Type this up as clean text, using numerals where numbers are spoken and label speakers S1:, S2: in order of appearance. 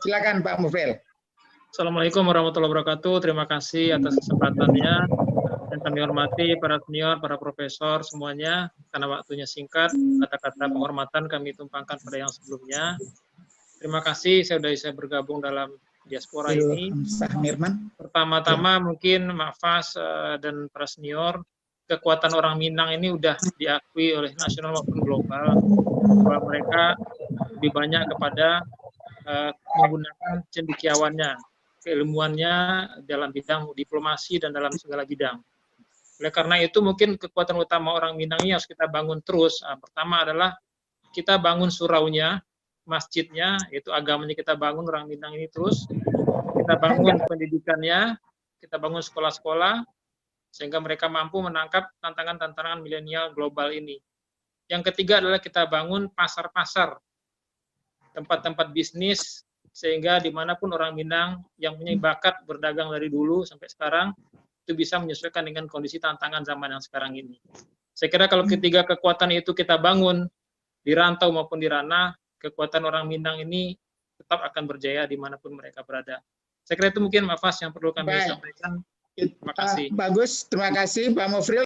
S1: Silakan Pak Mufril.
S2: Assalamualaikum warahmatullahi wabarakatuh. Terima kasih atas kesempatannya. Dan kami hormati para senior, para profesor semuanya. Karena waktunya singkat, kata-kata penghormatan kami tumpangkan pada yang sebelumnya. Terima kasih saya sudah bisa bergabung dalam diaspora ini. Pertama-tama mungkin Mak Fas dan para senior, kekuatan orang Minang ini sudah diakui oleh nasional maupun global, bahwa mereka lebih banyak kepada menggunakan cendekiawannya, keilmuannya dalam bidang diplomasi dan dalam segala bidang. Oleh karena itu mungkin kekuatan utama orang Minang ini harus kita bangun terus. Pertama adalah kita bangun suraunya, masjidnya, yaitu agamanya kita bangun orang Minang ini terus. Kita bangun pendidikannya, kita bangun sekolah-sekolah, sehingga mereka mampu menangkap tantangan-tantangan milenial global ini. Yang ketiga adalah kita bangun pasar-pasar, tempat-tempat bisnis, sehingga dimanapun orang Minang yang punya bakat berdagang dari dulu sampai sekarang, itu bisa menyesuaikan dengan kondisi tantangan zaman yang sekarang ini. Saya kira kalau ketiga kekuatan itu kita bangun, di rantau maupun di ranah, kekuatan orang Minang ini tetap akan berjaya dimanapun mereka berada. Saya kira itu mungkin Mas Fas yang perlu kami sampaikan. Terima kasih.
S1: Bagus, terima kasih Pak Mufril.